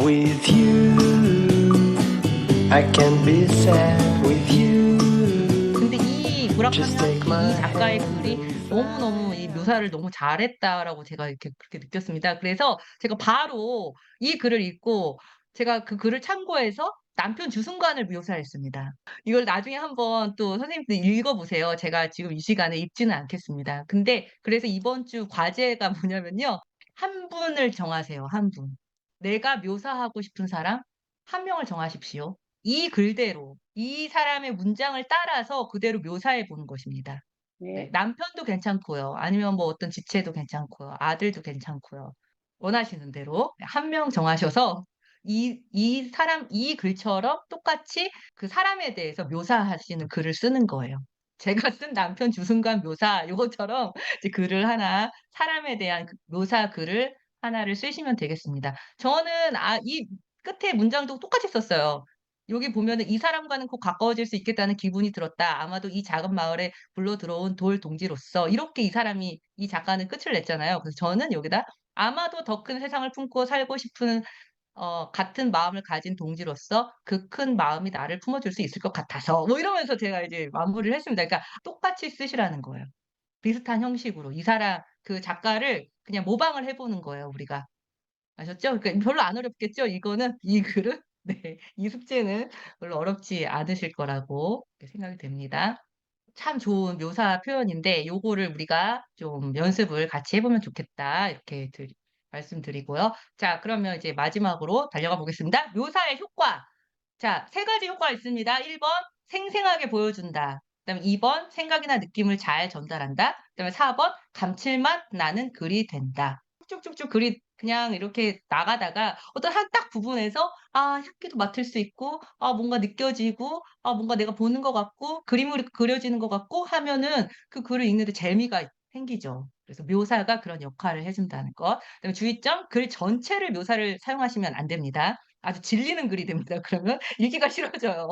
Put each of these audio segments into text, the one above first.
With you, I can be sad with you. 근데 이 Just 무라카미 take 하루키 이 my 작가의 hand 글이 and 너무너무 이 fly. 묘사를 너무 잘했다라고 제가 이렇게 그렇게 느꼈습니다. 그래서 제가 바로 이 글을 읽고 제가 그 글을 참고해서 남편 주순관을 묘사했습니다. 이걸 나중에 한번 또 선생님들 읽어 보세요. 제가 지금 이 시간에 읽지는 않겠습니다. 근데 그래서 이번 주 과제가 뭐냐면요. 한 분을 정하세요, 한 분. 내가 묘사하고 싶은 사람 한 명을 정하십시오. 이 글대로 이 사람의 문장을 따라서 그대로 묘사해 보는 것입니다. 네. 네. 남편도 괜찮고요. 아니면 뭐 어떤 지체도 괜찮고요. 아들도 괜찮고요. 원하시는 대로 한 명 정하셔서 이 사람 이 글처럼 똑같이 그 사람에 대해서 묘사하시는 글을 쓰는 거예요. 제가 쓴 남편 주순관 묘사 요것처럼 이제 글을 하나 사람에 대한 그 묘사 글을 하나를 쓰시면 되겠습니다. 저는 이 끝에 문장도 똑같이 썼어요. 여기 보면은 "이 사람과는 곧 가까워질 수 있겠다는 기분이 들었다. 아마도 이 작은 마을에 굴러 들어온 돌 동지로서." 이렇게 이 작가는 끝을 냈잖아요. 그래서 저는 여기다 "아마도 더 큰 세상을 품고 살고 싶은 같은 마음을 가진 동지로서 그 큰 마음이 나를 품어줄 수 있을 것 같아서." 뭐 이러면서 제가 이제 마무리를 했습니다. 그러니까 똑같이 쓰시라는 거예요. 비슷한 형식으로. 이 사람 그 작가를 그냥 모방을 해 보는 거예요, 우리가. 아셨죠? 그러니까 별로 안 어렵겠죠? 이거는 이 글은 네. 이 숙제는 별로 어렵지 않으실 거라고 이렇게 생각이 됩니다. 참 좋은 묘사 표현인데 요거를 우리가 좀 연습을 같이 해 보면 좋겠다. 이렇게 말씀드리고요. 자 그러면 이제 마지막으로 달려가 보겠습니다. 묘사의 효과. 자 3가지 효과가 있습니다. 1번 생생하게 보여준다. 그다음에 2번 생각이나 느낌을 잘 전달한다. 그다음에 4번 감칠맛 나는 글이 된다. 쭉쭉쭉 글이 그냥 이렇게 나가다가 어떤 한 딱 부분에서 향기도 맡을 수 있고 뭔가 느껴지고 뭔가 내가 보는 것 같고 그림으로 그려지는 것 같고 하면은 그 글을 읽는데 재미가 생기죠. 그래서 묘사가 그런 역할을 해 준다는 것. 그다음에 주의점 글 전체를 묘사를 사용하시면 안 됩니다. 아주 질리는 글이 됩니다. 그러면 읽기가 싫어져요.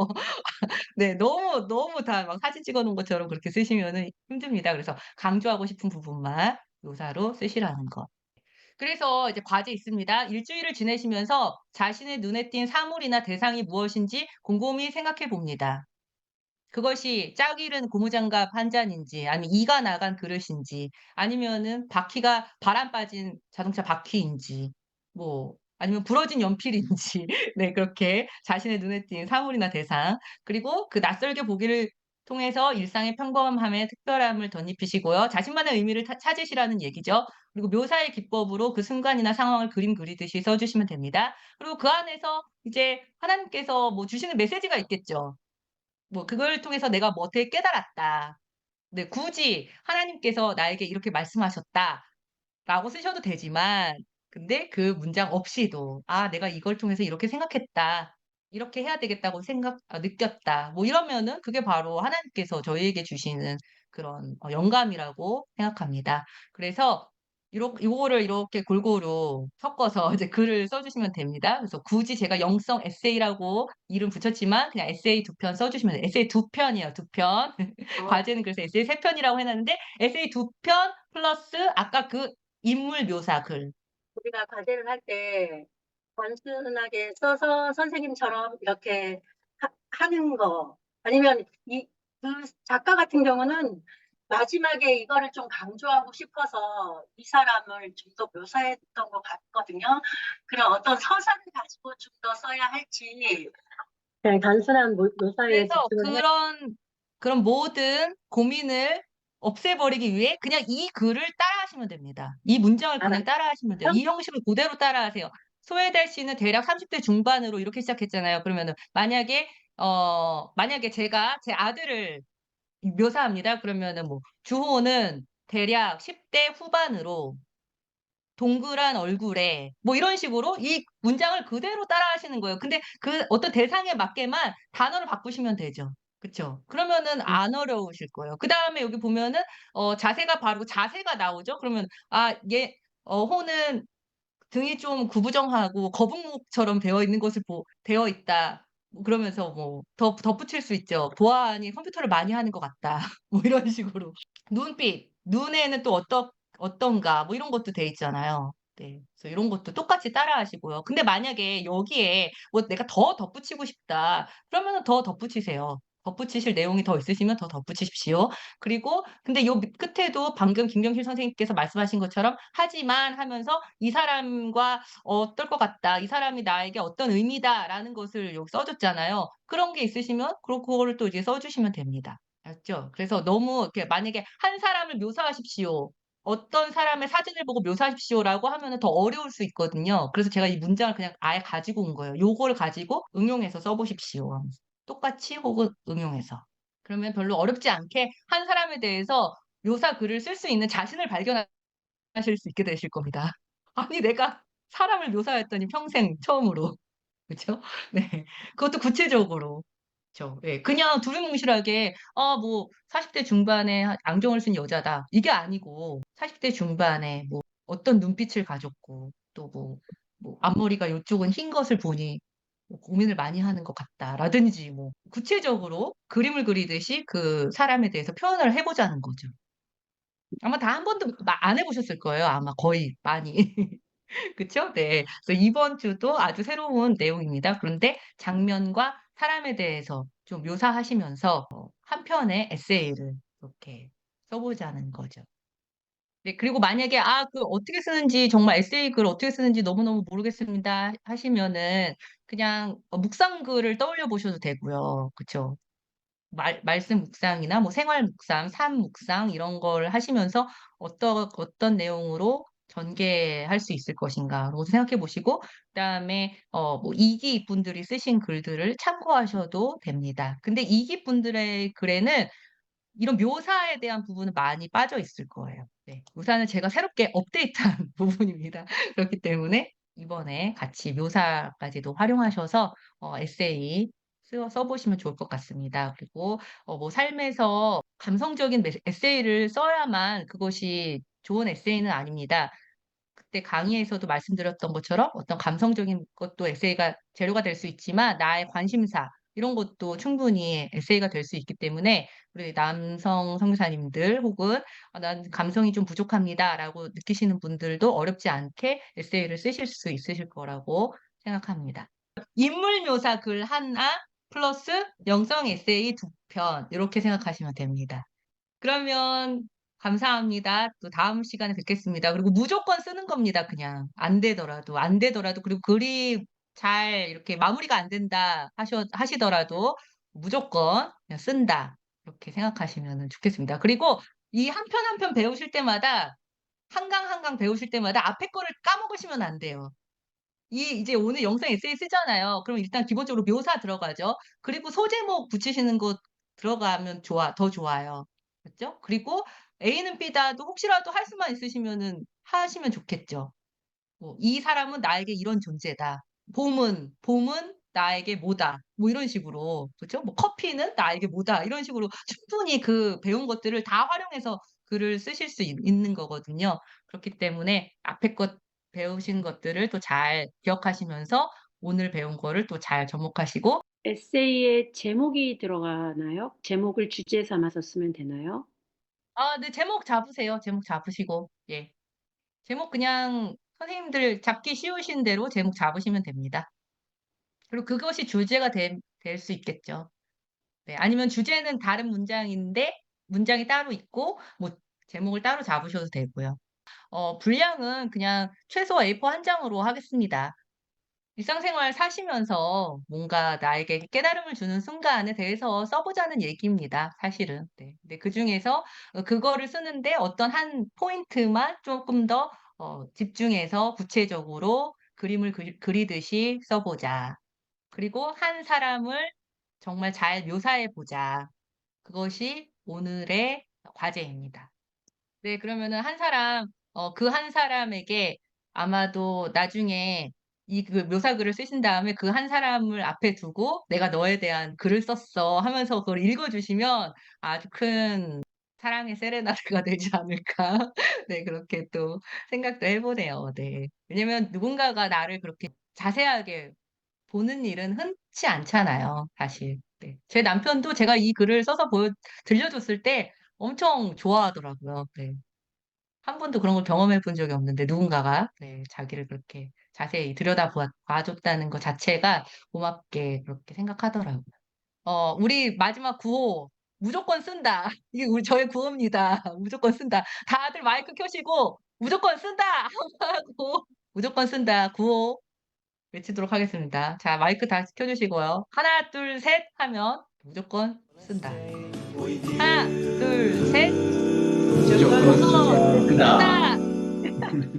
네. 너무 다 막 사진 찍어 놓은 것처럼 그렇게 쓰시면은 힘듭니다. 그래서 강조하고 싶은 부분만 묘사로 쓰시라는 거. 그래서 이제 과제 있습니다. 일주일을 지내시면서 자신의 눈에 띈 사물이나 대상이 무엇인지 곰곰이 생각해 봅니다. 그것이 짝 잃은 고무장갑 한 잔인지 아니면 이가 나간 그릇인지 아니면은 바퀴가 바람 빠진 자동차 바퀴인지 뭐 아니면 부러진 연필인지 네 그렇게 자신의 눈에 띈 사물이나 대상 그리고 그 낯설게 보기를 통해서 일상의 평범함에 특별함을 덧입히시고요. 자신만의 의미를 찾으시라는 얘기죠. 그리고 묘사의 기법으로 그 순간이나 상황을 그림 그리듯이 써 주시면 됩니다. 그리고 그 안에서 이제 하나님께서 뭐 주시는 메시지가 있겠죠. 뭐 그걸 통해서 내가 뭐 어떻게 깨달았다. 네 굳이 하나님께서 나에게 이렇게 말씀하셨다라고 쓰셔도 되지만 근데 그 문장 없이도 '아 내가 이걸 통해서 이렇게 생각했다. 이렇게 해야 되겠다고 느꼈다.' 뭐 이러면은 그게 바로 하나님께서 저희에게 주시는 그런 영감이라고 생각합니다. 그래서 요거를 이렇게 골고루 섞어서 이제 글을 써 주시면 됩니다. 그래서 굳이 제가 영성 에세이라고 이름 붙였지만 그냥 에세이 2편 써 주시면 돼요. 에세이 2편이에요, 2편. 어, 과제는 그래서 에세이 3편이라고 해 놨는데 에세이 2편 플러스 아까 그 인물 묘사 글. 우리가 과제를 할 때 단순하게 써서 선생님처럼 이렇게 하는 거 아니면 그 작가 같은 경우는 마지막에 이거를 좀 강조하고 싶어서 이 사람을 좀 더 묘사했던 것 같거든요. 그런 어떤 서사를 가지고 좀 더 써야 할지 그냥 단순한 묘사에 그래서 집중을 해야 그런 모든 고민을 없애버리기 위해 그냥 이 글을 따라하시면 됩니다. 이 문장을 그냥 따라하시면 돼요. 이 형식을 고대로 따라하세요. 소혜달 씨는 대략 30대 중반으로 이렇게 시작했잖아요. 그러면은 만약에 제가 제 아들을 묘사합니다. 그러면은 뭐 주호는 대략 10대 후반으로 동그란 얼굴에 뭐 이런 식으로 이 문장을 그대로 따라하시는 거예요. 근데 그 어떤 대상에 맞게만 단어를 바꾸시면 되죠. 그쵸? 그러면은 안 어려우실 거예요. 그다음에 여기 보면은 자세가 바르고 자세가 나오죠. 그러면 호는 등이 좀 구부정하고 거북목처럼 되어 있다. 뭐 그러면서 뭐 덧붙일 수 있죠. "보아하니 컴퓨터를 많이 하는 것 같다." 뭐 이런 식으로. 눈빛, 눈에는 또 어떤가 뭐 이런 것도 돼 있잖아요. 네. 그래서 이런 것도 똑같이 따라 하시고요. 근데 만약에 여기에 뭐 내가 더 덧붙이고 싶다. 그러면은 더 덧붙이세요. 덧붙이실 내용이 더 있으시면 더 덧붙이십시오. 그리고 근데 요 끝에도 방금 김경실 선생님께서 말씀하신 것처럼 "하지만" 하면서 "이 사람과 어떨 것 같다. 이 사람이 나에게 어떤 의미다."라는 것을 여기 써 줬잖아요. 그런 게 있으시면 그거를 또 이제 써 주시면 됩니다. 알았죠? 그래서 너무 이렇게 만약에 한 사람을 묘사하십시오. 어떤 사람의 사진을 보고 묘사하십시오라고 하면은 더 어려울 수 있거든요. 그래서 제가 이 문장을 그냥 아예 가지고 온 거예요. 요거를 가지고 응용해서 써 보십시오 하면서. 똑같이 혹은 응용해서. 그러면 별로 어렵지 않게 한 사람에 대해서 묘사 글을 쓸 수 있는 자신을 발견하실 수 있게 되실 겁니다. 아니 내가 사람을 묘사했더니 평생 처음으로. 그쵸? 네. 그것도 구체적으로. 그쵸. 예. 그냥 두루뭉실하게 '뭐 40대 중반에 안경을 쓴 여자다.' 이게 아니고 40대 중반에 뭐 어떤 눈빛을 가졌고 또 앞머리가 요쪽은 흰 것을 보니 뭐 '고민을 많이 하는 것 같다.'라든지 뭐 구체적으로 그림을 그리듯이 그 사람에 대해서 표현을 해 보자는 거죠. 아마 다 한 번도 안 해 보셨을 거예요 아마 거의 많이. 그쵸? 네. 그래서 이번 주도 아주 새로운 내용입니다. 그런데 장면과 사람에 대해서 좀 묘사하시면서 한 편의 에세이를 이렇게 써 보자는 거죠. 네. 그리고 만약에 어떻게 쓰는지 정말 에세이 글 어떻게 쓰는지 너무너무 모르겠습니다 하시면은 그냥 묵상글을 떠올려 보셔도 되고요. 그쵸? 말씀 묵상이나 뭐 생활 묵상, 삶 묵상 이런 걸 하시면서 어떤 내용으로 전개할 수 있을 것인가로 생각해 보시고 그다음에 뭐 이기 분들이 쓰신 글들을 참고하셔도 됩니다. 근데 이기 분들의 글에는 이런 묘사에 대한 부분은 많이 빠져 있을 거예요. 네. 묘사는 제가 새롭게 업데이트한 부분입니다. 그렇기 때문에 이번에 같이 묘사까지도 활용하셔서 에세이 써 보시면 좋을 것 같습니다. 그리고 뭐 삶에서 감성적인 에세이를 써야만 그것이 좋은 에세이는 아닙니다. 그때 강의에서도 말씀드렸던 것처럼 어떤 감성적인 것도 에세이가 재료가 될 수 있지만 나의 관심사 이런 것도 충분히 에세이가 될 수 있기 때문에 우리 남성 선교사님들 혹은 '난 감성이 좀 부족합니다.'라고 느끼시는 분들도 어렵지 않게 에세이를 쓰실 수 있으실 거라고 생각합니다. 인물 묘사 글 1 플러스 영성 에세이 2편 요렇게 생각하시면 됩니다. 그러면 감사합니다. 또 다음 시간에 뵙겠습니다. 그리고 무조건 쓰는 겁니다 그냥. 안 되더라도, 안 되더라도 그리고 글이 잘 이렇게 마무리가 안 된다 하시더라도 무조건 그냥 쓴다. 이렇게 생각하시면은 좋겠습니다. 그리고 이 한 편 한 편 배우실 때마다 한 강 한 강 배우실 때마다 앞에 거를 까먹으시면 안 돼요. 이제 오늘 영상 에세이 쓰잖아요. 그럼 일단 기본적으로 묘사 들어가죠. 그리고 소제목 붙이시는 거 들어가면 더 좋아요. 그죠? 그리고 A는 B다도 혹시라도 할 수만 있으시면은 하시면 좋겠죠. 뭐 "이 사람은 나에게 이런 존재다. 봄은 나에게 뭐다." 뭐 이런 식으로. 그죠? 뭐 "커피는 나에게 뭐다." 이런 식으로 충분히 그 배운 것들을 다 활용해서 글을 쓰실 수 있는 거거든요. 그렇기 때문에 앞에 것 배우신 것들을 또 잘 기억하시면서 오늘 배운 거를 또 잘 접목하시고 에세이에 제목이 들어가나요? 제목을 주제 삼아서 쓰면 되나요? 네 제목 잡으세요. 제목 잡으시고. 예. 제목 그냥 선생님들 잡기 쉬우신 대로 제목 잡으시면 됩니다. 그리고 그것이 주제가 될 수 있겠죠. 네. 아니면 주제는 다른 문장인데 문장이 따로 있고 뭐 제목을 따로 잡으셔도 되고요. 분량은 그냥 최소 A4 한 장으로 하겠습니다. 일상생활 사시면서 뭔가 나에게 깨달음을 주는 순간에 대해서 써 보자는 얘기입니다 사실은. 네. 근데 그중에서 그거를 쓰는데 어떤 한 포인트만 쪼끔 더 집중해서 구체적으로 그림을 그리듯이 써 보자. 그리고 한 사람을 정말 잘 묘사해 보자. 그것이 오늘의 과제입니다. 네. 그러면은 그 한 사람에게 아마도 나중에 묘사글을 쓰신 다음에 그 한 사람을 앞에 두고 "내가 너에 대한 글을 썼어." 하면서 그걸 읽어 주시면 아주 큰 사랑의 세레나데가 되지 않을까. 네. 그렇게 또 생각도 해 보네요. 네. 왜냐면 누군가가 나를 그렇게 자세하게 보는 일은 흔치 않잖아요 사실. 네. 제 남편도 제가 이 글을 써서 들려줬을 때 엄청 좋아하더라고요. 네. 한 번도 그런 걸 경험해 본 적이 없는데 누군가가 네, 자기를 그렇게 자세히 봐줬다는 것 자체가 고맙게 그렇게 생각하더라고요. 우리 마지막 구호 무조건 쓴다. 이게 저의 구호입니다. 무조건 쓴다. 다들 마이크 켜시고 무조건 쓴다 하고 무조건 쓴다 구호 외치도록 하겠습니다. 자, 마이크 다시 켜주시고요. 하나, 둘, 셋 하면 무조건 쓴다. 하나, 둘, 셋. 무조건 무조건 쓴다. 쓴다.